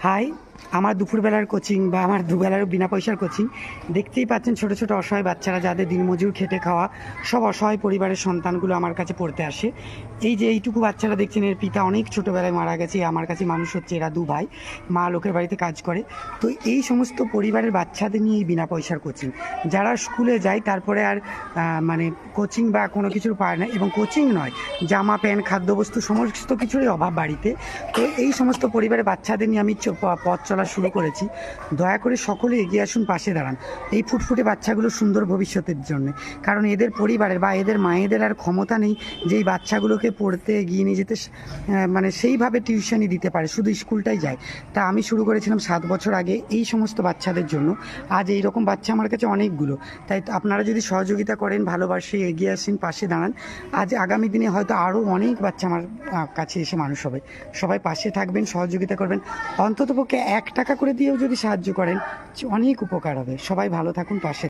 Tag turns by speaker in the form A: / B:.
A: High, আমার দুপুরবেলার coaching বা আমার দুবেলার বিনা পয়সার কোচিং। দেখতেই পাচ্ছেন ছোট ছোট অসহায় বাচ্চারা, যাদের দিনমজুর খেটে খাওয়া, সব অসহায় পরিবারের সন্তানগুলো আমার কাছে পড়তে আসে। এই যে এইটুকু বাচ্চারা দেখছেন, এর পিতা অনেক ছোটোবেলায় মারা গেছে, আমার কাছে মানুষ হচ্ছে। এরা দু ভাই, মা লোকের বাড়িতে কাজ করে। তো এই সমস্ত পরিবারের বাচ্চাদের নিয়ে এই বিনা পয়সার কোচিং। যারা স্কুলে যায় তারপরে আর মানে কোচিং বা কোনো কিছুর পায় না, এবং কোচিং নয়, জামা প্যান্ট খাদ্যবস্তু সমস্ত কিছুরই অভাব বাড়িতে। তো এই সমস্ত পরিবারের বাচ্চাদের নিয়ে আমি পথ চলা শুরু করেছি। দয়া করে সকলে এগিয়ে আসুন, পাশে দাঁড়ান এই ফুটফুটে বাচ্চাগুলোর সুন্দর ভবিষ্যতের জন্য। কারণ এদের পরিবারের বা এদের মায়েদের আর ক্ষমতা নেই যে এই বাচ্চাগুলোকে পড়তে এগিয়ে নিয়ে যেতে, মানে সেইভাবে টিউশনি দিতে পারে, শুধু স্কুলটাই যায়। তা আমি শুরু করেছিলাম 7 বছর আগে এই সমস্ত বাচ্চাদের জন্য। আজ এই রকম বাচ্চা আমার কাছে অনেকগুলো। তাই আপনারা যদি সহযোগিতা করেন, ভালোবাসে এগিয়ে আসেন, পাশে দাঁড়ান, আজ আগামী দিনে হয়তো আরও অনেক বাচ্চা আমার কাছে এসে মানুষ হবে। সবাই পাশে থাকবেন, সহযোগিতা করবেন। অন্ততপক্ষে 1 টাকা করে দিয়েও যদি সাহায্য করেন, অনেক উপকার হবে। সবাই ভালো থাকুন, পাশে